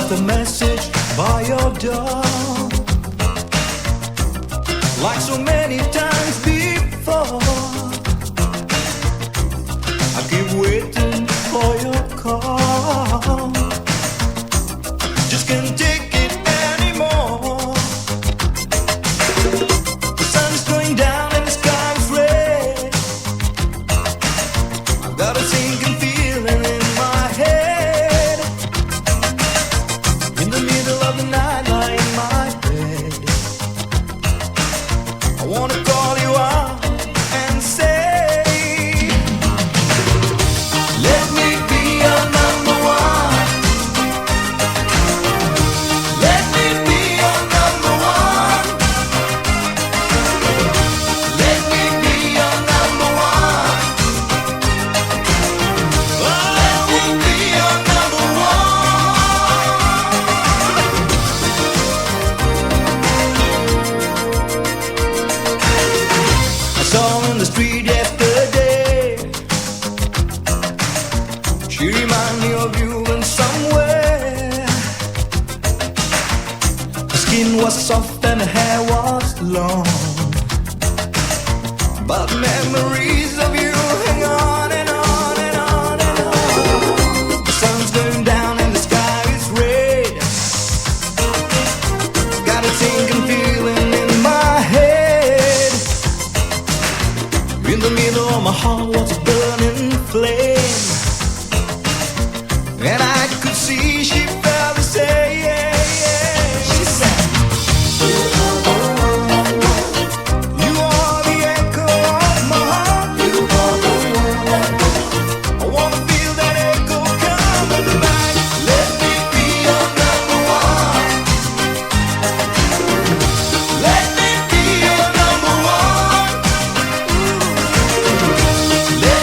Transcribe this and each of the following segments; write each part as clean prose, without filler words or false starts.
left a message by your door, like so many times before. I keep waiting for your call. Just can't take it anymore. The sun's going down and the sky's red. I've got a sinking feeling in my head. In the middle of the night, lying in my bed, I wanna call you out and say, let me be your number one. Let me be your number one. Let me be your number one. Let me be your number one. I saw her in the street yesterday. She reminded me of you in some way. Her skin was soft and her hair was long, but memories of you hang on and on and on and on. The sun's going down and the sky is red. Got a sinking feeling in my head. In the middle of my heart was a burning flame, and I could see she felt the same. She said, you are the echo of my heart. You are the one. I wanna feel that echo coming back. Let me be your number one. Let me be your number one. Let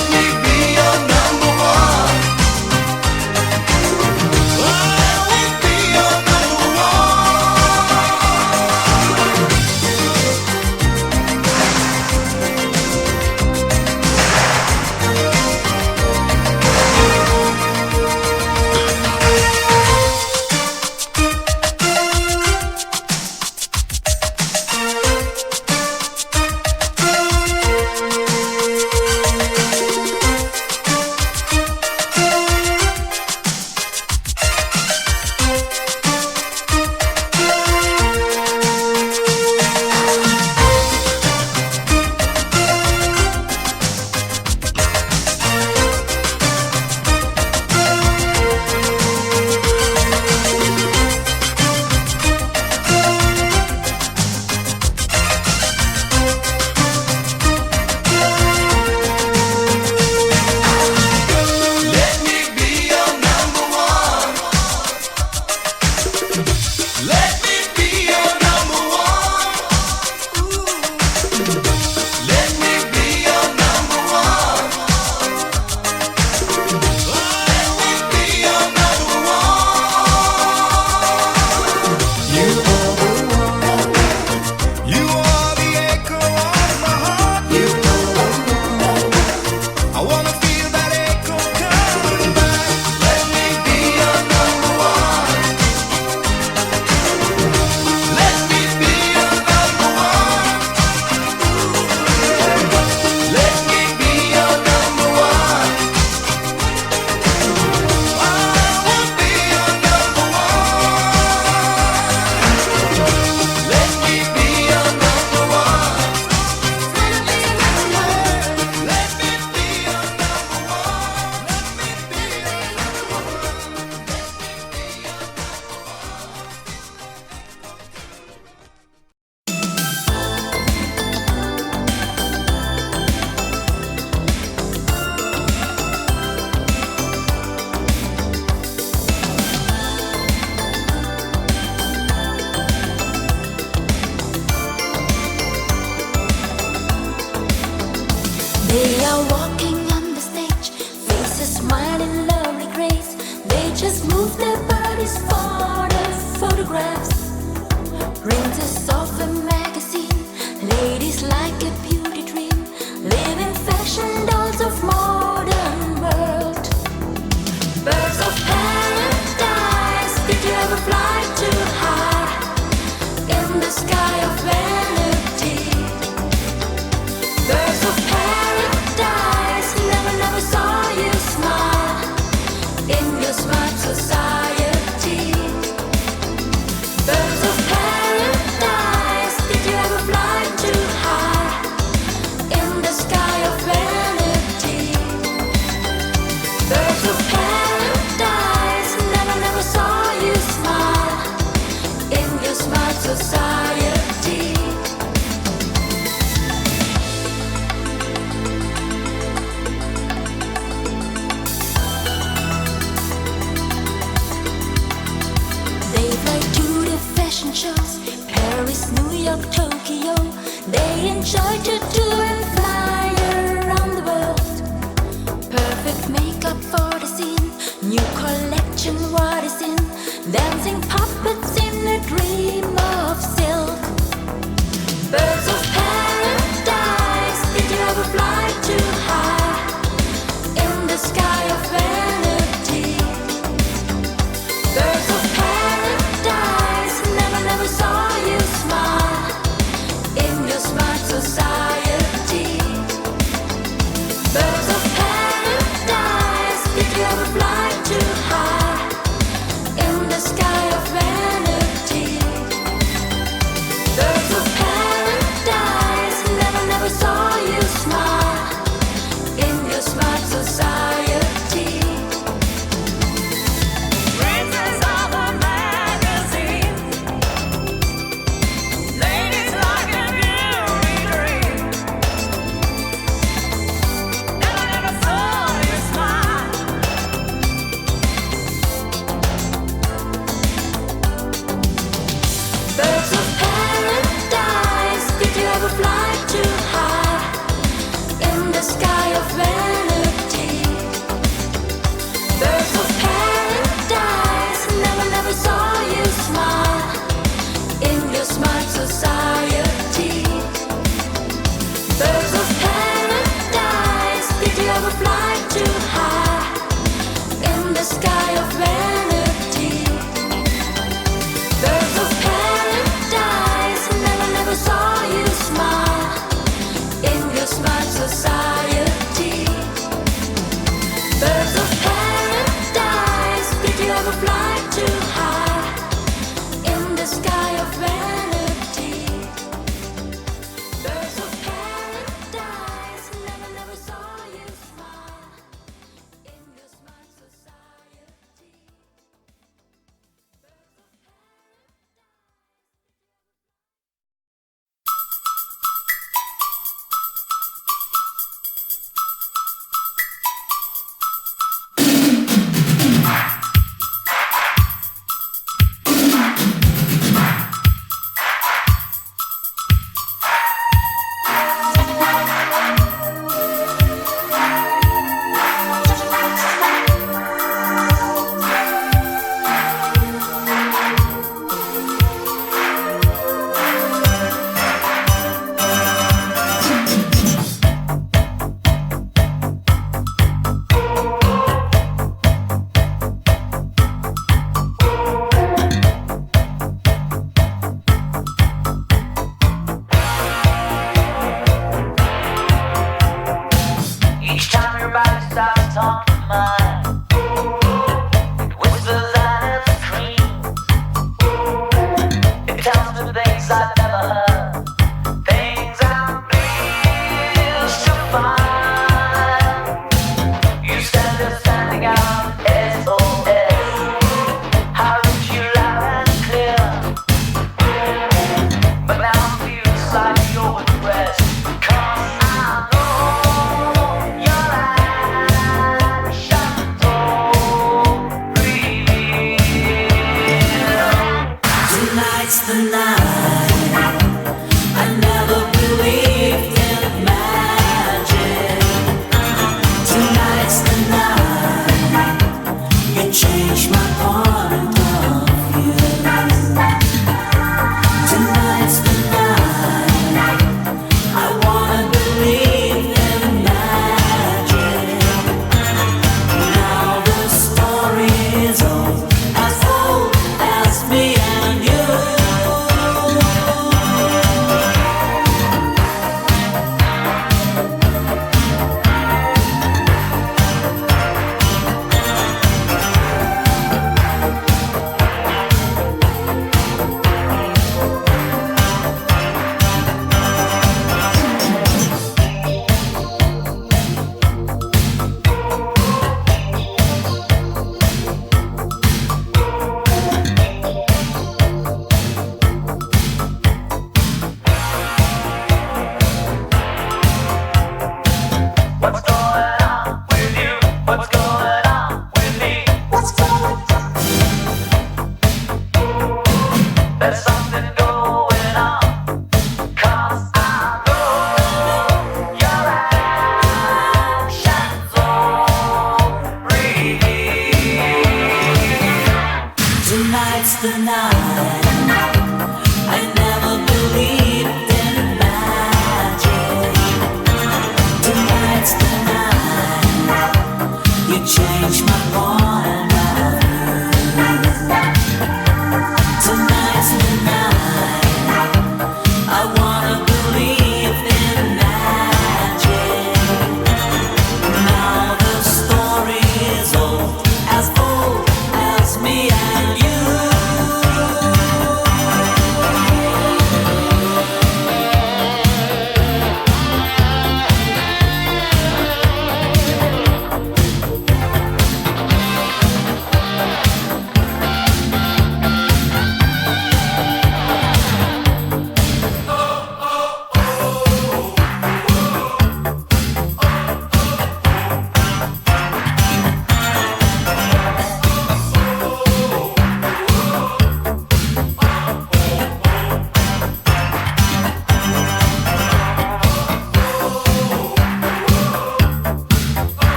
York, Tokyo. They enjoy to tour and fly around the world. Perfect makeup for the scene, new collection, what is in? Dancing puppets in a dream of silk. Birds of paradise, did you ever fly too high in the sky of vanity? Birds of paradise, never saw you smile in your smart society. Birds of paradise, did you ever fly too high in the sky of vanity? Birds of paradise, never saw you smile in your smart society. Princess of a magazine, ladies like a beauty dream. Never saw you smile. Birds of paradise, did you ever fly too high in the sky of vanity? Birds of paradise, never saw you smile in your smart society. Birds of paradise, did you ever fly too high in the sky of vanity? Birds of paradise, never saw you smile in your smart society. Birds of paradise, did you ever fly too high in the sky of vanity? Birds of paradise, never saw you smile in your smart society. Each time your body starts talking mine, it whispers and it screams. It tells me things I've never heard, things I'm pleased to find. You stand there standing out, SOS. I reach you loud and clear, but now it feels like you're with rest. 'Cause I know your eyes shine so real. Tonight's the night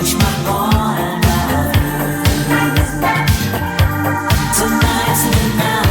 Tonight's the night.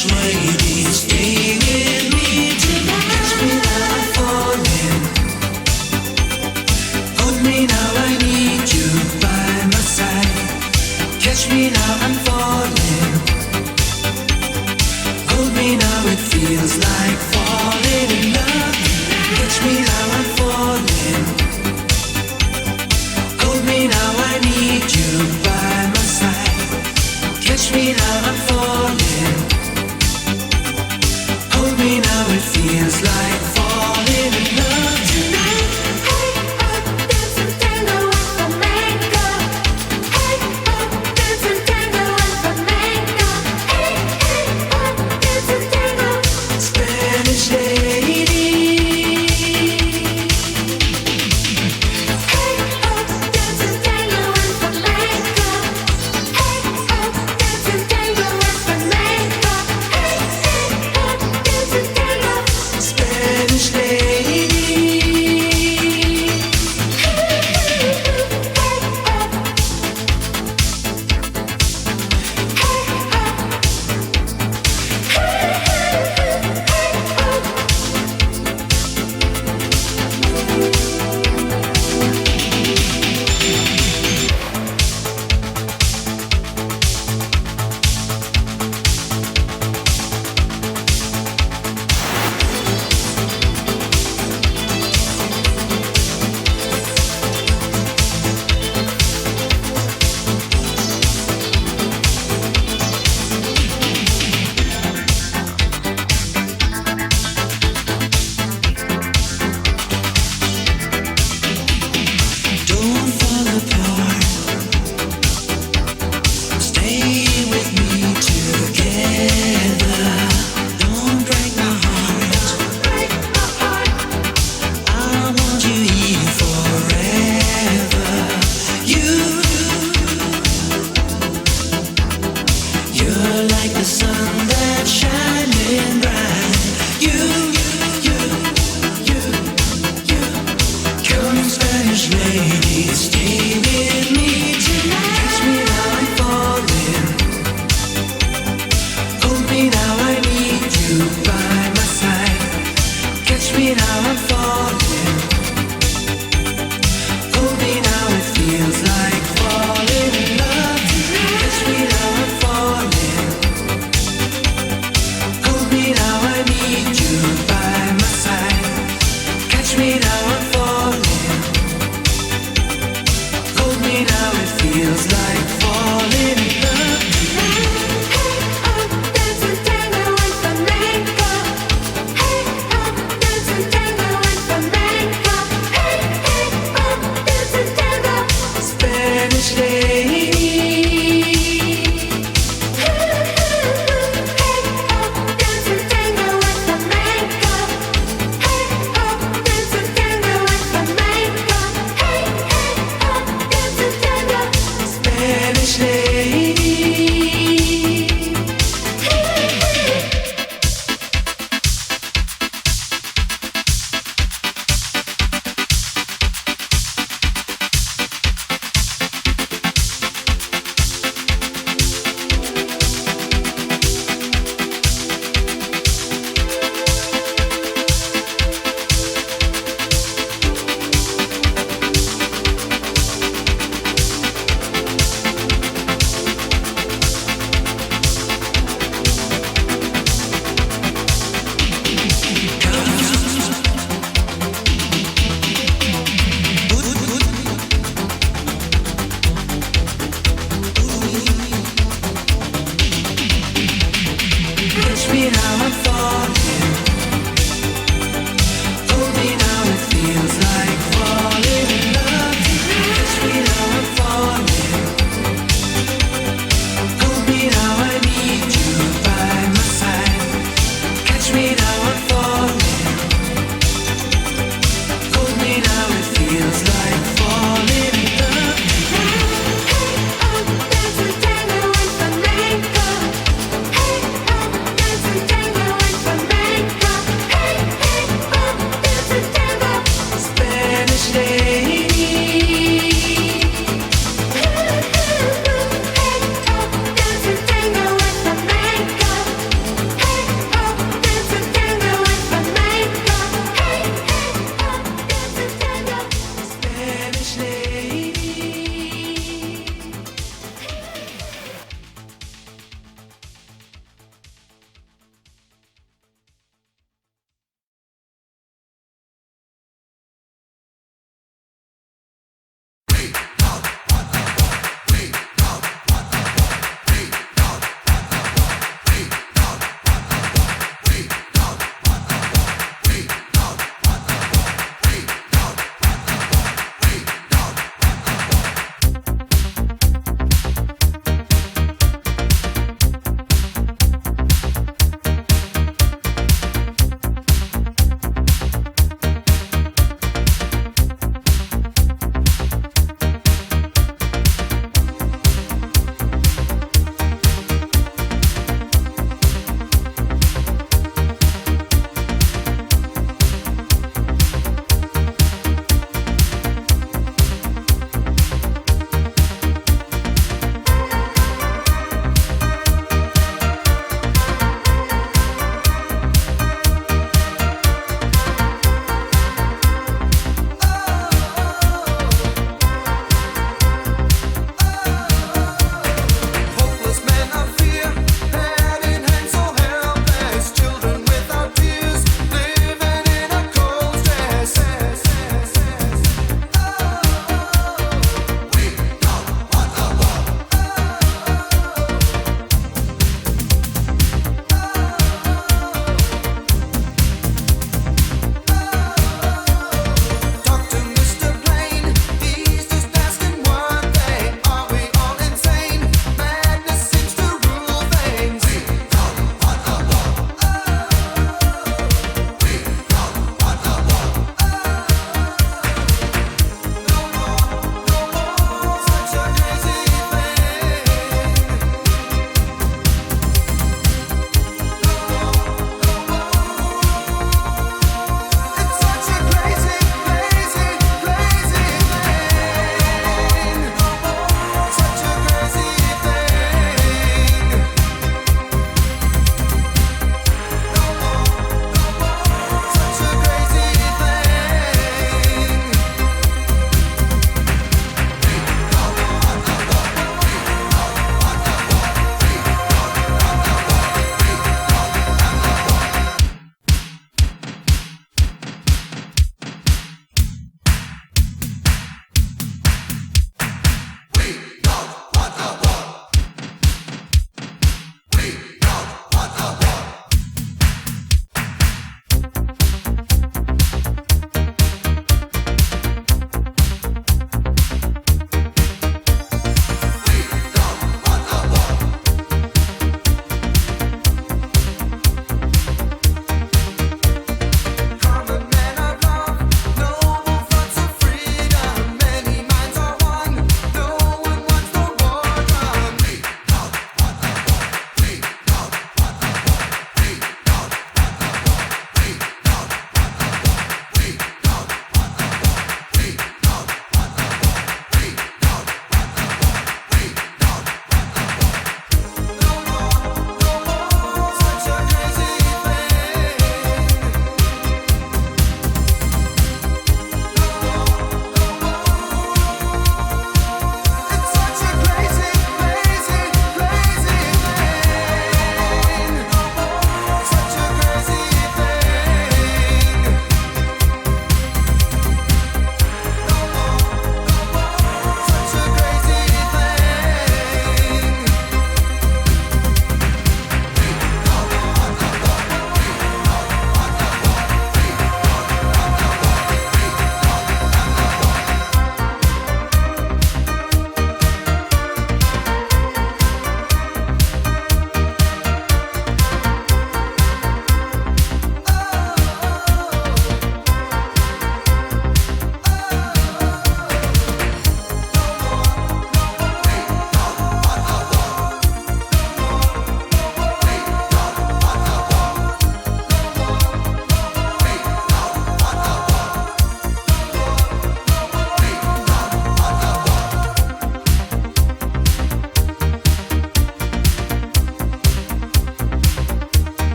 Hey,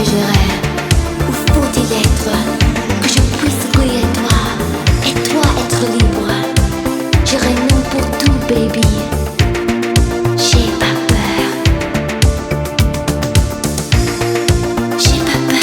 j'irai. Où faut-il être que je puisse briller toi et toi être libre? J'irai non pour tout, baby. J'ai pas peur. J'ai pas peur.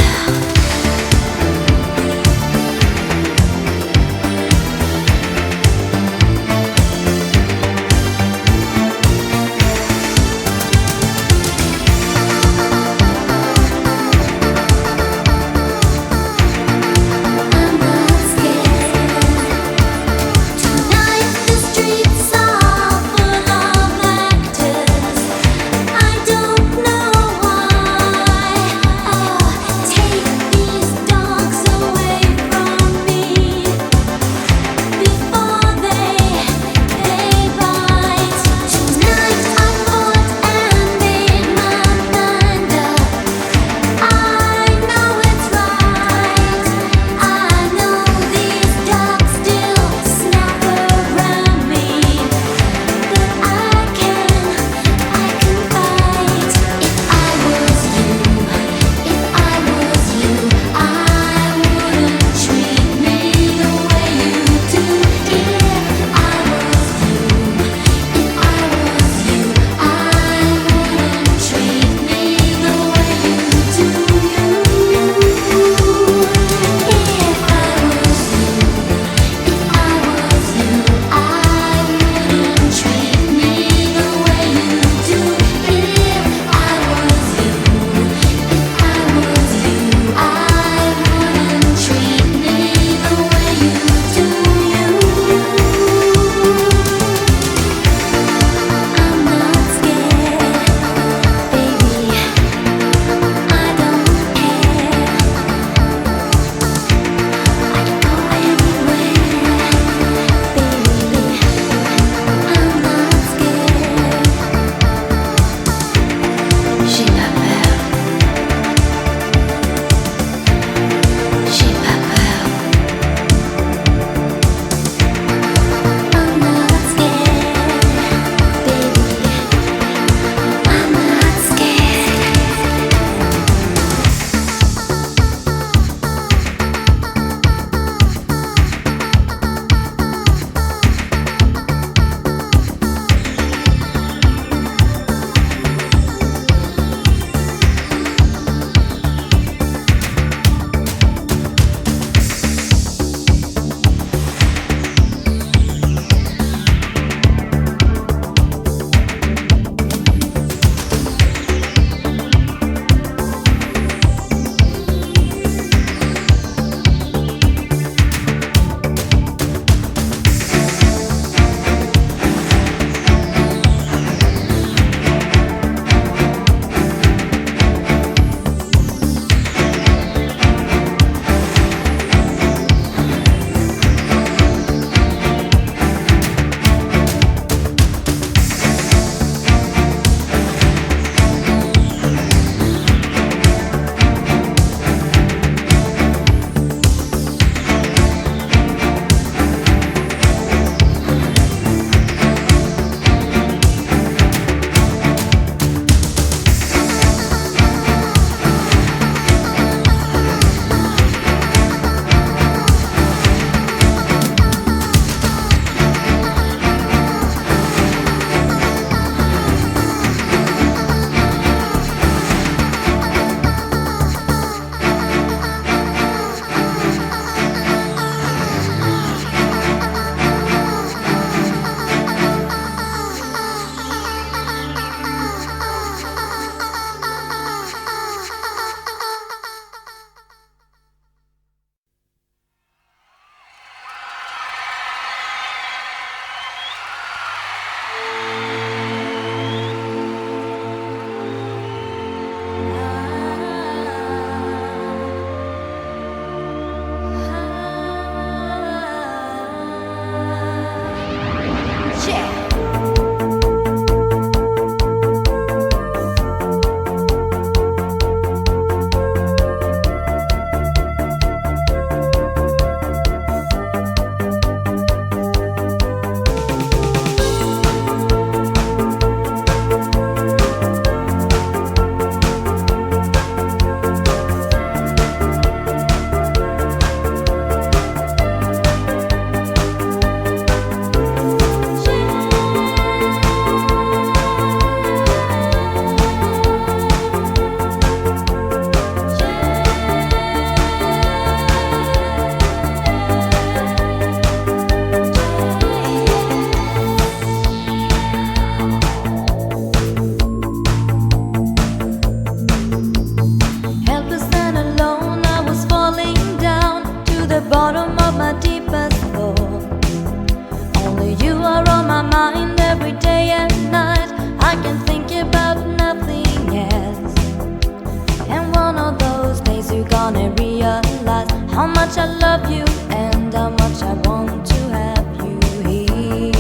days you're gonna realize how much I love you and how much I want to have you here.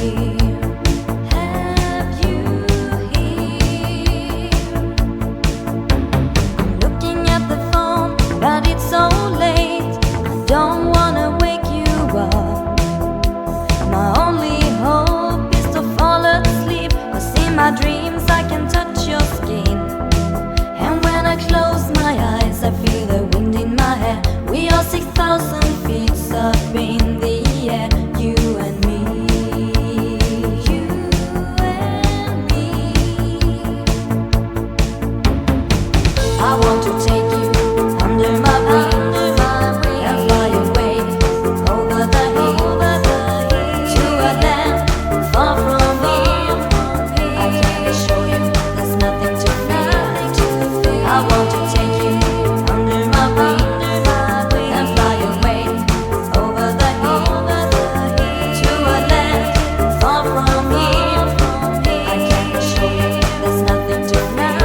Have you here. I'm looking at the phone, but it's so late. I don't wanna wake you up. My only hope is to fall asleep, 'cause in my dreams I can touch your skin. And when I close my eyes I feel the wind in my hair. We are 6,000 feet up in the air, you and me. You and me. I want to take you under my wings and fly away over the hills to a land far from here. I can assure you there's nothing to fear. I want to take you under my wings and fly away over the hills to a land far from here. I can assure you there's nothing to fear.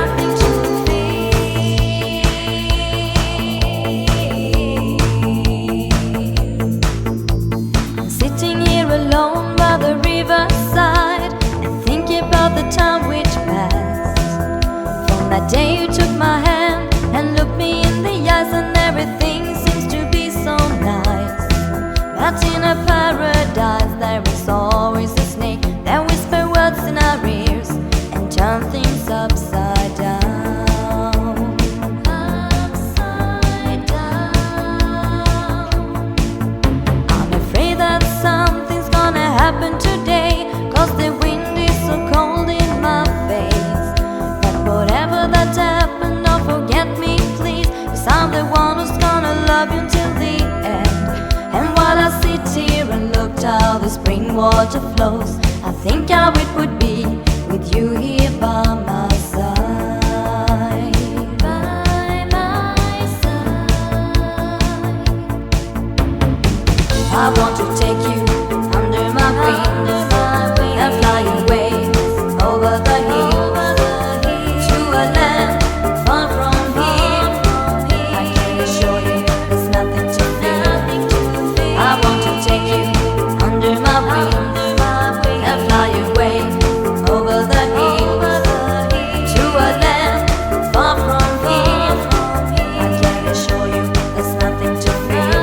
I'm sitting here alone by the riverside and thinking about the time which passed. From that day you took my hand and looked me in the eyes, and everything seems to be so nice. But in a paradise there is always a snake that whisper words in our ears and turn things upside down. Upside down. I'm afraid that something's gonna happen today, 'cause the wind is so cold in my face. But whatever that happened, don't forget me please, 'cause I'm the one who's gonna love you till the end. And while I sit here and look how the spring water flows, I think how it would be with you here by my side. By my side. I want to take you under my wings and fly away over the hills to a land far from here. I can assure you there's nothing to fear. I want to take you under my wings and fly away over the hills to a land far from here. I can assure you there's nothing to fear.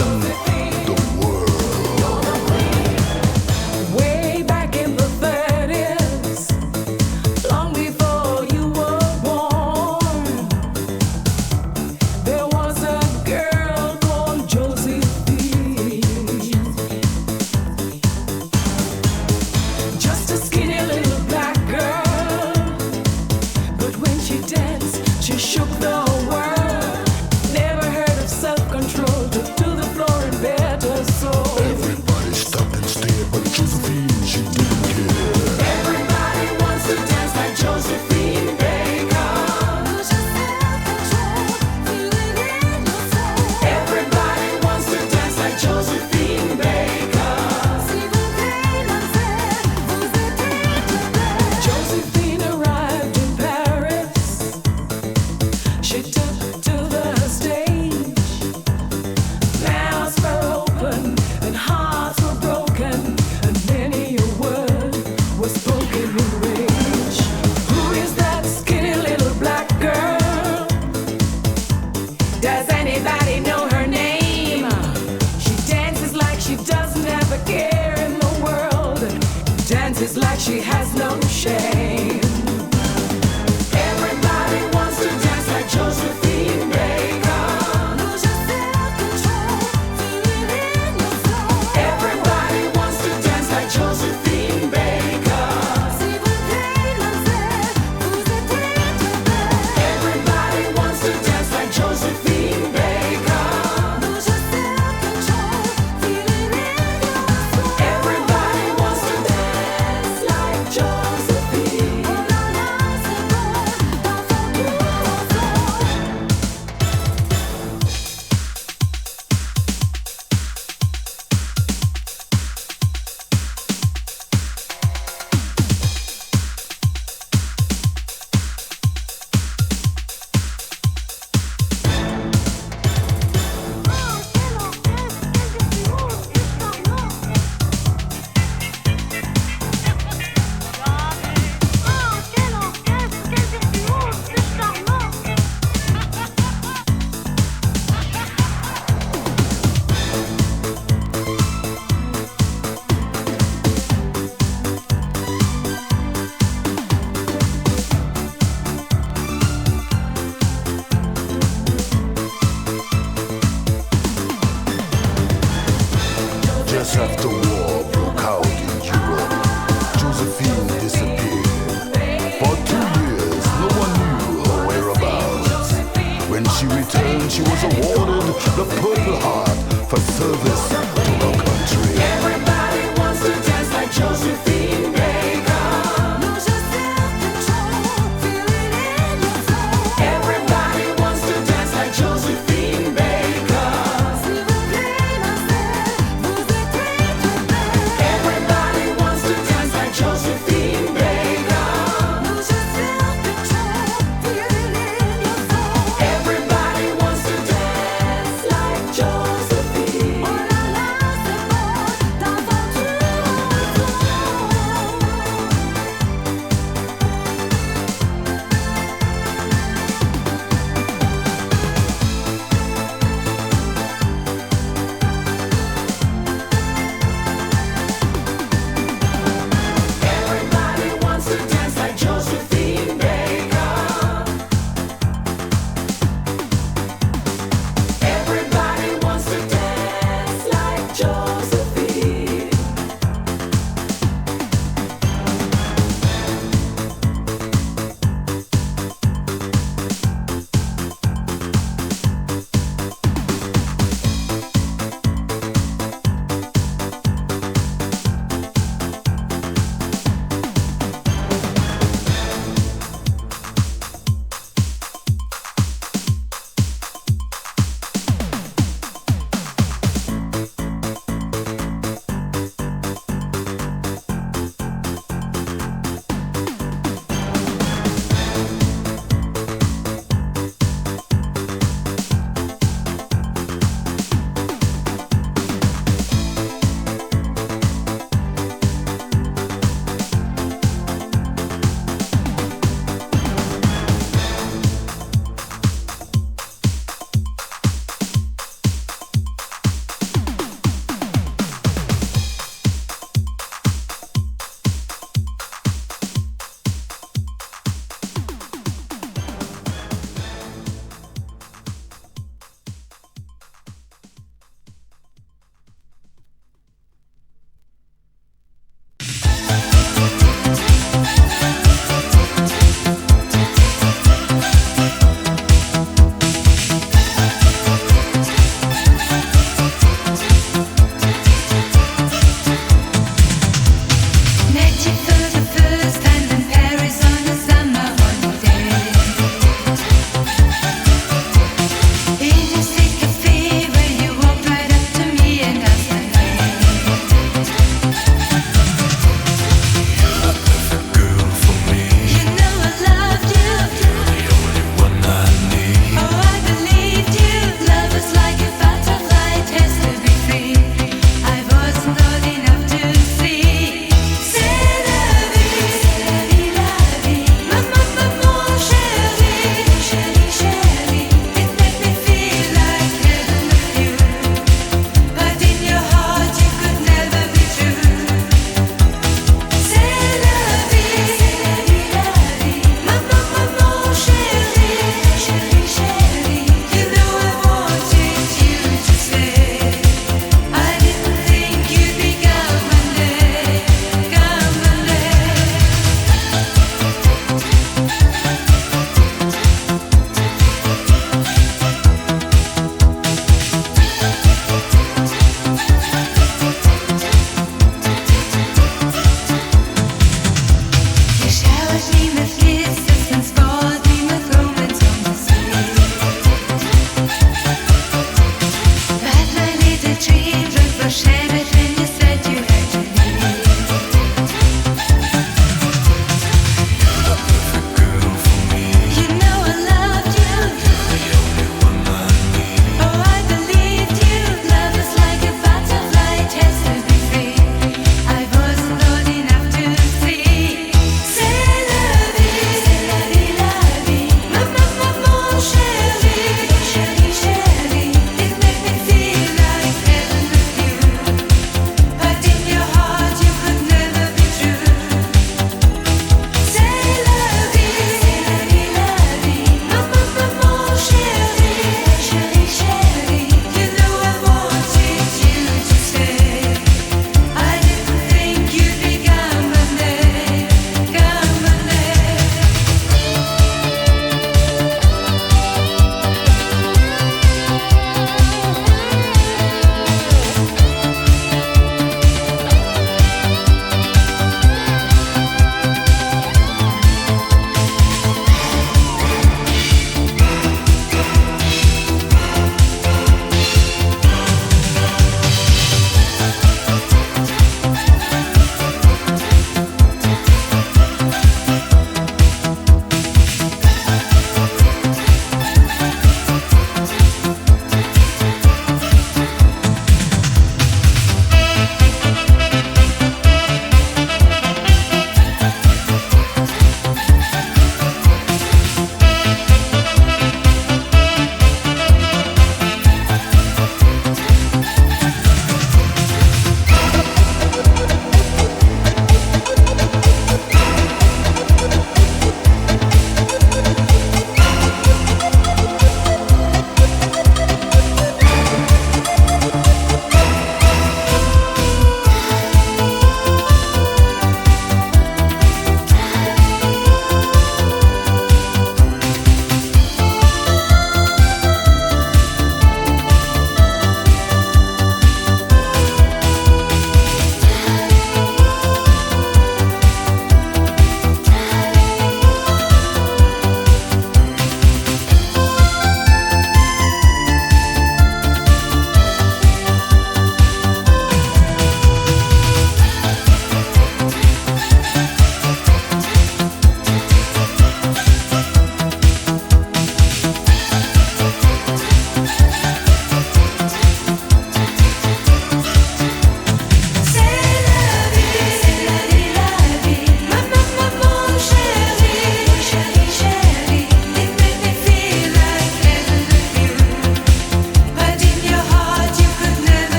rocking the world. Way back in the 30s, long before you were born, there was a girl called Josephine. Just a skinny little black girl, but when she danced, she shook the world. Never heard of self-control, took to the floor and bared her soul. Everybody stopped and stared, but Josephine, she didn't care. Everybody wants to dance like Josephine Baker. Lose your self-control, feel it in your soul. Everybody wants to dance like Josephine Baker. See the pain unfair, lose the day to bear. Josephine arrived in Paris. She took to the stage. Mouths were open and hearts were broken, and many a word was spoken in rage. Who is that skinny little black girl? Does anybody know her name? She dances like she doesn't have a care in the world. Dances like she has no shame. Everybody wants to dance like Josephine Baker. Lose your self-control, feel it in your soul. Everybody wants to dance like Josephine Baker. See the pain unfair, lose the day to bear. Everybody wants to dance like Josephine Baker. Lose your self-control, feel it in your soul. Everybody wants to dance like Josephine. Oh la la, c'est bon, parfois plus Just after war broke out in Europe, Josephine disappeared. For 2 years, no one knew her whereabouts. When she returned, she was awarded the Purple Heart for service to her country. Everybody wants to dance like Josephine Baker. lose your self-control, feel it in your soul. Everybody wants to dance like Josephine Baker. See the pain unfair, lose the day to bear. Everybody wants to dance like Josephine Baker. Lose your self-control, feel it in your soul. Everybody wants to dance like Josephine. Oh la la, c'est bon,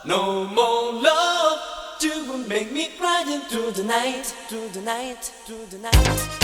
no more love. You will make me crying through the night, through the night, through the night.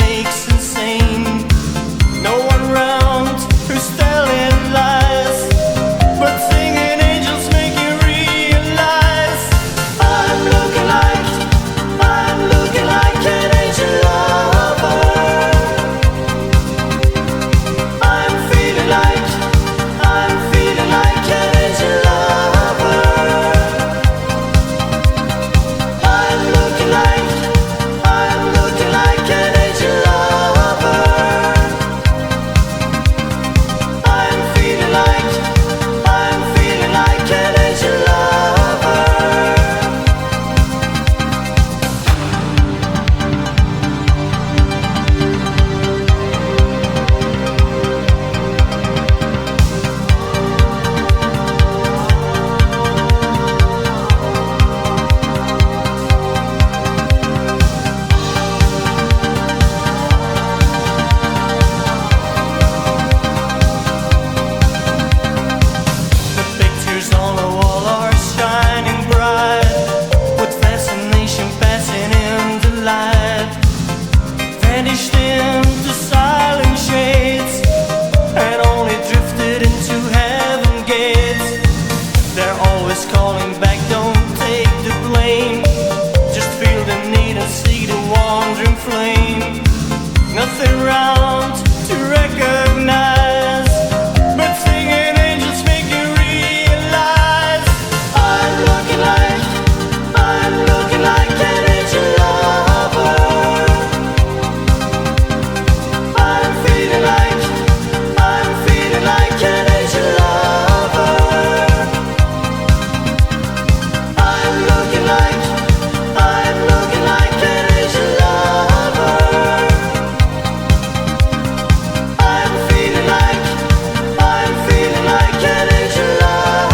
makes insane. No one around who's telling lies, but singing angels make you realize I'm looking like an angel lover. I'm feeling like an angel lover. I'm looking like an angel lover. I'm feeling like an angel lover. The pictures on the wall are shining bright, with fascination passing in the light. Vanished into silent shades, and only drifted into heaven gates. They're always calling back, don't take the blame. Just feel the need and see the wandering flame. Nothing round to recognize, but singing angels make you realize I'm looking like an angel lover. I'm feeling like an angel lover. I'm looking like an angel lover. I'm feeling like an angel lover.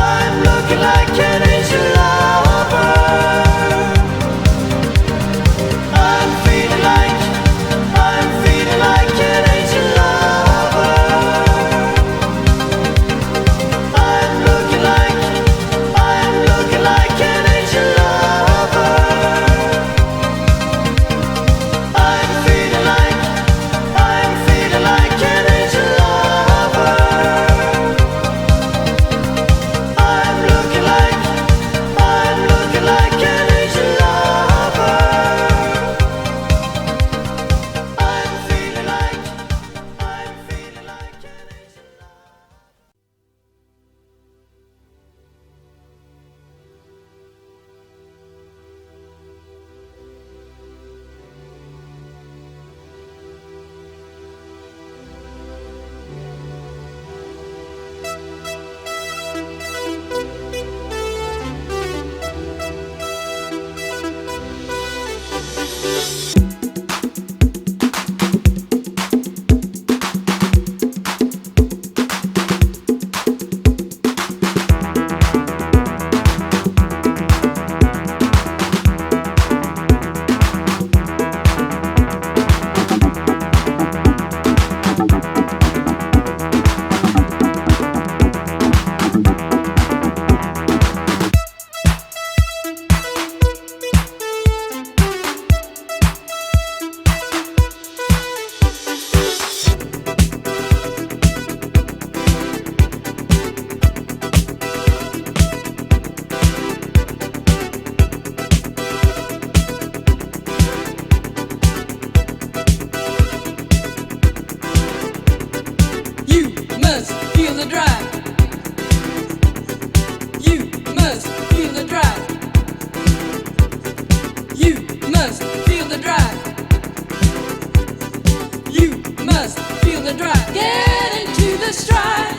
I'm looking like an angel lover. I'm feeling like an angel lover. I'm looking like an angel lover. I'm feeling like an angel lover. I'm looking like an angel lover. I'm feeling like an angel lover. You must feel the drive. You must feel the drive. You must feel the drive. You must feel the drive. Get into the stride.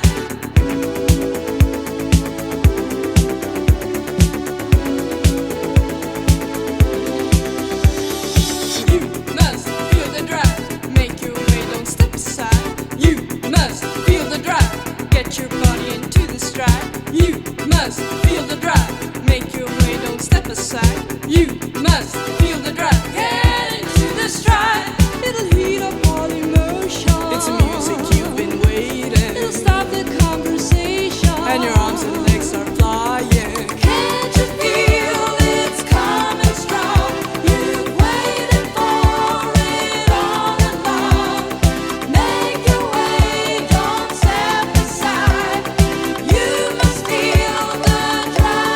You must feel the drive. Make your must feel the drive. Make your way, don't step aside. You must feel the drive. Get into the stride. It'll heat up all emotion. It's the music you've been waiting. It'll stop the conversation. And your arms and legs start flying. Can't you feel it's coming strong? You've waited for it all along. Make your way, don't step aside. You must feel the drive.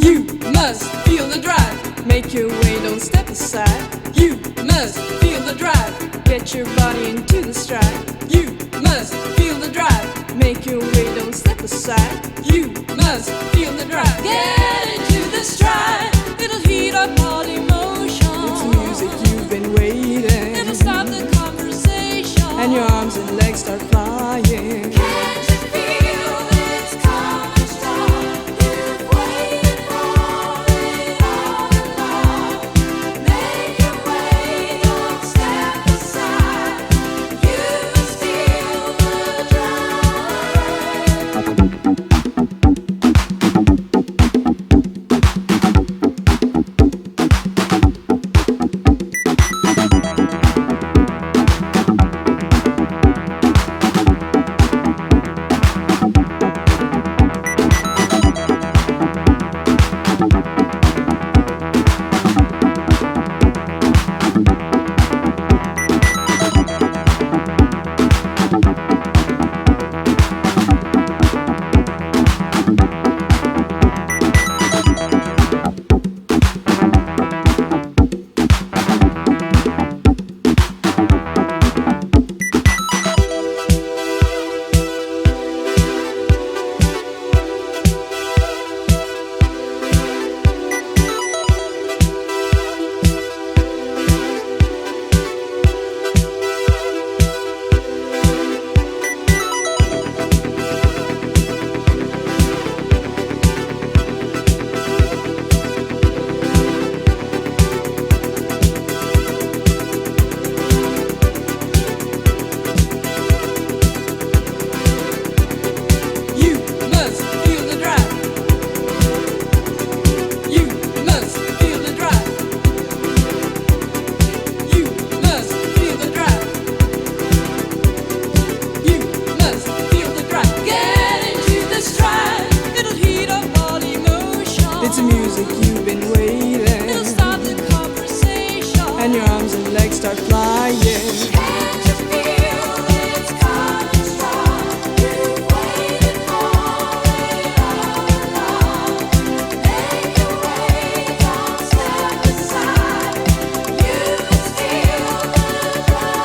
You must feel the drive. Make your way, don't step aside. You must feel the drive. Get your body into the stride. You must feel the drive. Make your way, don't step aside. You must feel the drive. Get into the stride. It'll heat up all emotion. It's the music you've been waiting. It'll stop the conversation. And your arms and legs start flying. Can't you feel it's coming strong? You've waited for it all along. Make your way, don't step aside. You must feel the drive. You must feel the drive. You must feel the drive. You must feel the drive. You must feel the drive. Get into the stride. It'll heat up all emotion. It's the music you've been waiting. It'll stop the conversation. And your arms and legs start flying. Can't you feel it's coming strong? You've waited for it all along. Make your way, don't step aside. You must feel the drive.